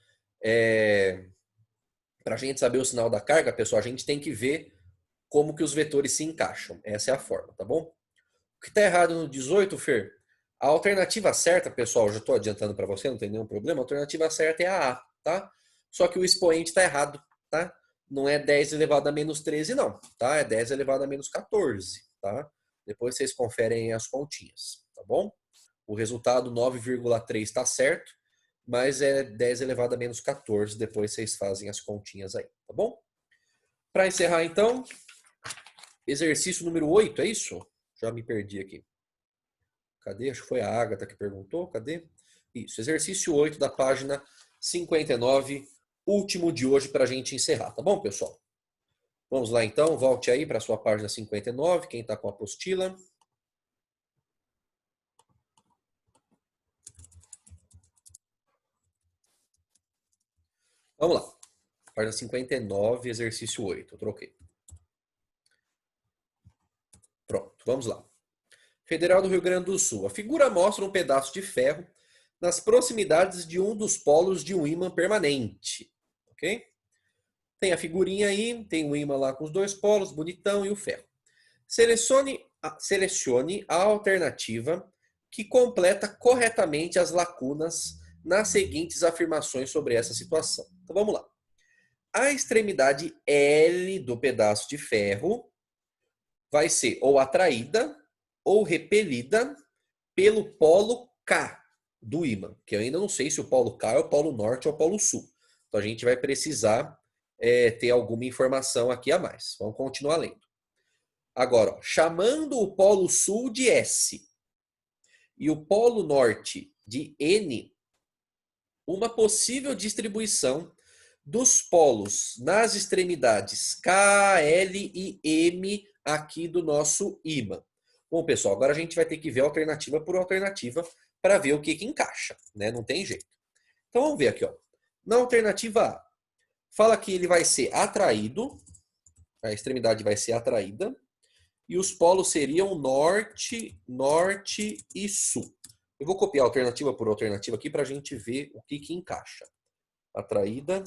Para a gente saber o sinal da carga, pessoal, a gente tem que ver como que os vetores se encaixam. Essa é a forma, tá bom? O que está errado no 18, Fer? A alternativa certa, pessoal, já estou adiantando para você, não tem nenhum problema. A alternativa certa é a A, tá? Só que o expoente está errado, tá? Não é 10 elevado a menos 13, não, tá? É 10 elevado a menos 14, tá? Depois vocês conferem as continhas, tá bom? O resultado 9,3 está certo, mas é 10 elevado a menos 14. Depois vocês fazem as continhas aí, tá bom? Para encerrar, então, exercício número 8, é isso? Já me perdi aqui. Cadê? Acho que foi a Agatha que perguntou. Cadê? Isso, exercício 8 da página 59, último de hoje para a gente encerrar, tá bom, pessoal? Vamos lá então, volte aí para a sua página 59, quem está com a apostila. Vamos lá. Página 59, exercício 8. Eu troquei. Pronto, vamos lá. Federal do Rio Grande do Sul. A figura mostra um pedaço de ferro nas proximidades de um dos polos de um ímã permanente. Ok? Tem a figurinha aí, tem o ímã lá com os dois polos, bonitão, e o ferro. Selecione a alternativa que completa corretamente as lacunas nas seguintes afirmações sobre essa situação. Então vamos lá. A extremidade L do pedaço de ferro vai ser ou atraída ou repelida pelo polo K do ímã, que eu ainda não sei se o polo K é o polo norte ou o polo sul. Então a gente vai precisar ter alguma informação aqui a mais. Vamos continuar lendo. Agora, ó, chamando o polo sul de S e o polo norte de N, uma possível distribuição dos polos nas extremidades K, L e M aqui do nosso ímã. Bom, pessoal, agora a gente vai ter que ver alternativa por alternativa para ver o que encaixa, né? Não tem jeito. Então vamos ver aqui, ó. Na alternativa A, fala que ele vai ser atraído, a extremidade vai ser atraída, e os polos seriam norte, norte e sul. Eu vou copiar alternativa por alternativa aqui para a gente ver o que encaixa. Atraída,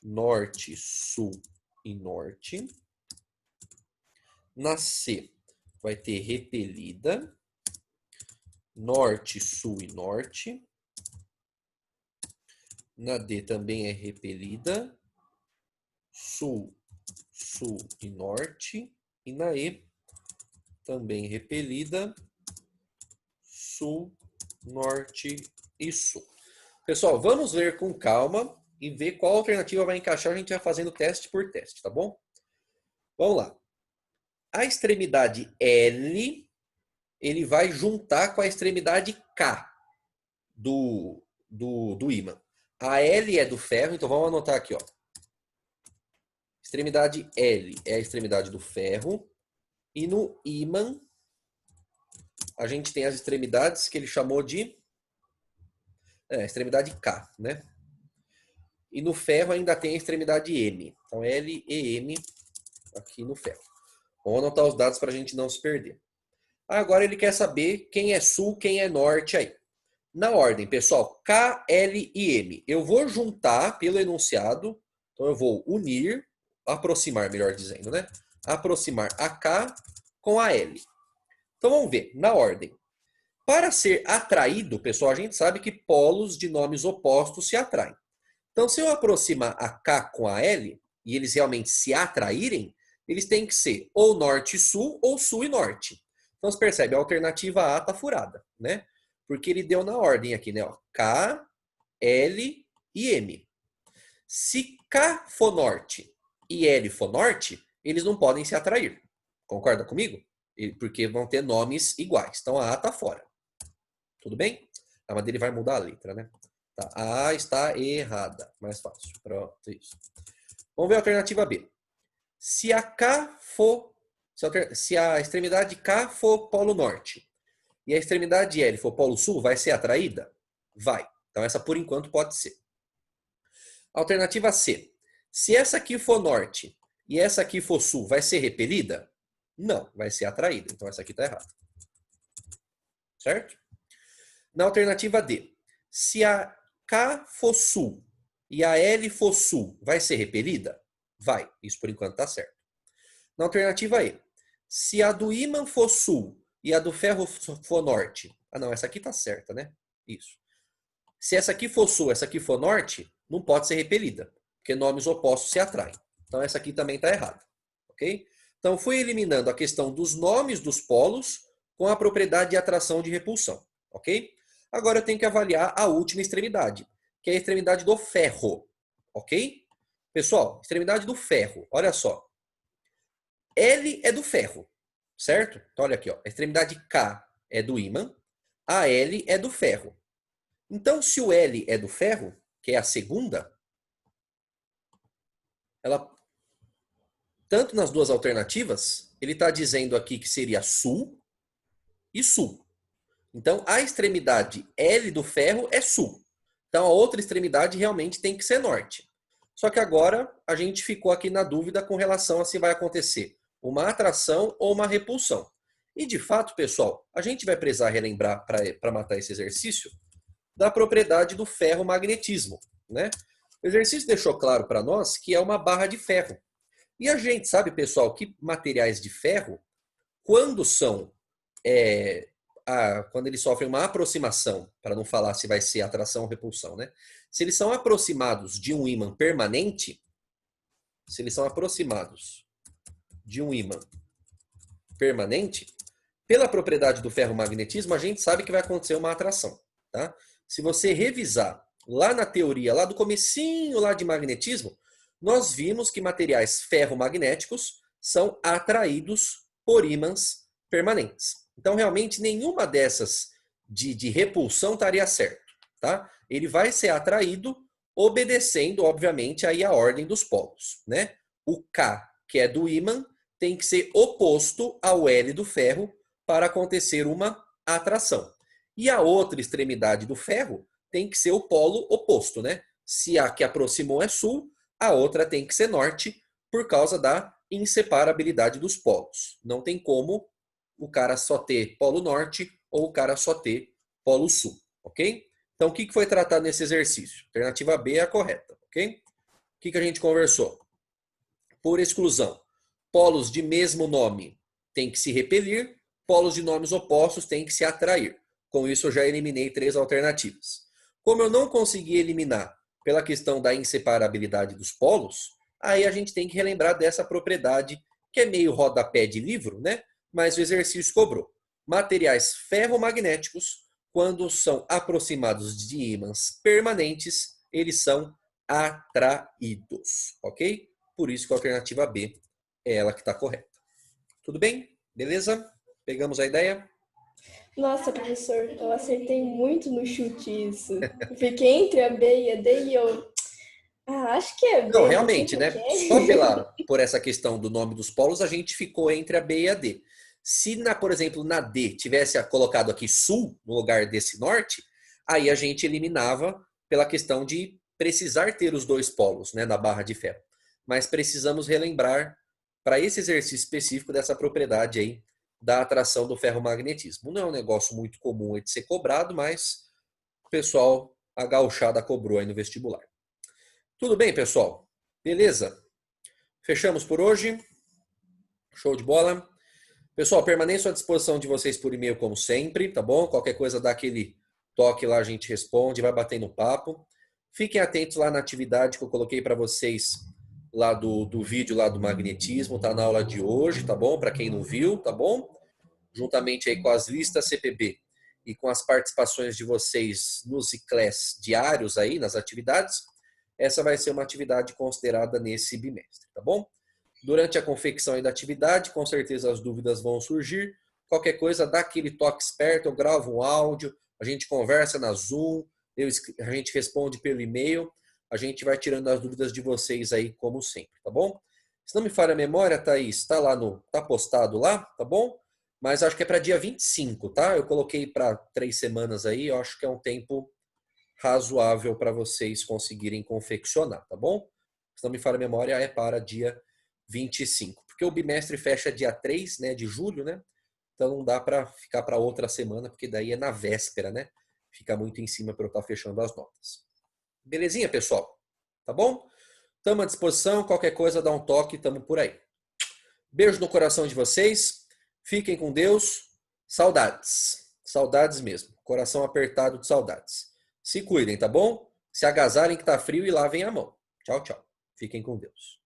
norte, sul e norte. Na C, vai ter repelida, norte, sul e norte. Na D também é repelida, sul, sul e norte. E na E, também repelida, sul, norte e sul. Pessoal, vamos ler com calma e ver qual alternativa vai encaixar. A gente vai fazendo teste por teste, tá bom? Vamos lá. A extremidade L, ele vai juntar com a extremidade K do ímã. A L é do ferro, então vamos anotar aqui, ó. Extremidade L é a extremidade do ferro. E no ímã, a gente tem as extremidades que ele chamou de extremidade K, né? E no ferro ainda tem a extremidade M. Então, L e M aqui no ferro. Vamos anotar os dados para a gente não se perder. Agora ele quer saber quem é sul, quem é norte aí. Na ordem, pessoal, K, L e M. Eu vou juntar pelo enunciado. Então, eu vou unir, aproximar, melhor dizendo, né? Aproximar a K com a L. Então, vamos ver, na ordem. Para ser atraído, pessoal, a gente sabe que polos de nomes opostos se atraem. Então, se eu aproximar a K com a L, e eles realmente se atraírem, eles têm que ser ou norte e sul, ou sul e norte. Então, você percebe, a alternativa A está furada, né? Porque ele deu na ordem aqui, né? Ó, K, L e M. Se K for norte e L for norte, eles não podem se atrair. Concorda comigo? Porque vão ter nomes iguais. Então, a A está fora. Tudo bem? A mas ele vai mudar a letra, né? Tá. A A está errada. Mais fácil. Pronto, isso. Vamos ver a alternativa B. Se a K for... Se a extremidade K for polo norte e a extremidade L for polo sul, vai ser atraída? Vai. Então, essa por enquanto pode ser. Alternativa C. Se essa aqui for norte e essa aqui for sul, vai ser repelida? Não, vai ser atraída. Então, essa aqui está errada. Certo? Na alternativa D. Se a K for sul e a L for sul, vai ser repelida? Vai. Isso por enquanto está certo. Na alternativa E. Se a do ímã for sul e a do ferro for norte. Ah, não, essa aqui está certa, né? Isso. Se essa aqui for sul, essa aqui for norte, não pode ser repelida, porque nomes opostos se atraem. Então, essa aqui também está errada. Ok? Então, fui eliminando a questão dos nomes dos polos com a propriedade de atração e de repulsão. Ok? Agora, eu tenho que avaliar a última extremidade, que é a extremidade do ferro. Ok? Pessoal, extremidade do ferro. Olha só. L é do ferro, certo? Então, olha aqui, ó. A extremidade K é do ímã, a L é do ferro. Então, se o L é do ferro, que é a segunda, ela, tanto nas duas alternativas, ele está dizendo aqui que seria sul e sul. Então, a extremidade L do ferro é sul. Então, a outra extremidade realmente tem que ser norte. Só que agora a gente ficou aqui na dúvida com relação a se vai acontecer uma atração ou uma repulsão. E, de fato, pessoal, a gente vai precisar relembrar, para matar esse exercício, da propriedade do ferromagnetismo, né? O exercício deixou claro para nós que é uma barra de ferro. E a gente sabe, pessoal, que materiais de ferro, quando são... quando eles sofrem uma aproximação, para não falar se vai ser atração ou repulsão, né? Se eles são aproximados de um ímã permanente, se eles são aproximados de um ímã permanente, pela propriedade do ferromagnetismo, a gente sabe que vai acontecer uma atração, tá? Se você revisar lá na teoria, lá do comecinho lá de magnetismo, nós vimos que materiais ferromagnéticos são atraídos por ímãs permanentes. Então, realmente, nenhuma dessas de repulsão estaria certo, tá? Ele vai ser atraído obedecendo, obviamente, aí a ordem dos polos, né? O K, que é do ímã, tem que ser oposto ao L do ferro para acontecer uma atração. E a outra extremidade do ferro tem que ser o polo oposto, né? Se a que aproximou é sul, a outra tem que ser norte, por causa da inseparabilidade dos polos. Não tem como o cara só ter polo norte ou o cara só ter polo sul, ok? Então, o que foi tratado nesse exercício? Alternativa B é a correta, ok? O que a gente conversou? Por exclusão, polos de mesmo nome têm que se repelir, polos de nomes opostos têm que se atrair. Com isso, eu já eliminei 3 alternativas. Como eu não consegui eliminar pela questão da inseparabilidade dos polos, aí a gente tem que relembrar dessa propriedade, que é meio rodapé de livro, né? Mas o exercício cobrou. Materiais ferromagnéticos, quando são aproximados de ímãs permanentes, eles são atraídos, ok? Por isso que a alternativa B é ela que está correta. Tudo bem? Beleza? Pegamos a ideia? Nossa, professor, eu acertei muito no chute isso. Eu fiquei entre a B e a D e eu... acho que é B. Não, realmente, né? Só por essa questão do nome dos polos, a gente ficou entre a B e a D. Se, por exemplo, na D tivesse colocado aqui sul no lugar desse norte, aí a gente eliminava pela questão de precisar ter os dois polos, né, na barra de ferro. Mas precisamos relembrar para esse exercício específico dessa propriedade aí da atração do ferromagnetismo. Não é um negócio muito comum de ser cobrado, mas o pessoal, a gauchada cobrou aí no vestibular. Tudo bem, pessoal? Beleza? Fechamos por hoje. Show de bola. Pessoal, permaneço à disposição de vocês por e-mail como sempre, tá bom? Qualquer coisa dá aquele toque lá, a gente responde, vai batendo papo. Fiquem atentos lá na atividade que eu coloquei para vocês lá do vídeo lá do magnetismo, tá na aula de hoje, tá bom? Para quem não viu, tá bom? Juntamente aí com as listas CPB e com as participações de vocês nos ICLES diários aí, nas atividades, essa vai ser uma atividade considerada nesse bimestre, tá bom? Durante a confecção da atividade, com certeza as dúvidas vão surgir. Qualquer coisa, dá aquele toque esperto, eu gravo um áudio, a gente conversa na Zoom, a gente responde pelo e-mail, a gente vai tirando as dúvidas de vocês aí, como sempre, tá bom? Se não me falha a memória, Thaís, tá lá tá postado lá, tá bom? Mas acho que é para dia 25, tá? Eu coloquei para 3 semanas aí, eu acho que é um tempo razoável para vocês conseguirem confeccionar, tá bom? Se não me falha a memória, é para dia 25, porque o bimestre fecha dia 3, né, de julho, né? Então não dá para ficar para outra semana, porque daí é na véspera, né? Fica muito em cima para eu estar fechando as notas. Belezinha, pessoal? Tá bom? Estamos à disposição, qualquer coisa dá um toque, estamos por aí. Beijo no coração de vocês, fiquem com Deus, saudades. Saudades mesmo, coração apertado de saudades. Se cuidem, tá bom? Se agasalhem que tá frio e lavem a mão. Tchau, tchau. Fiquem com Deus.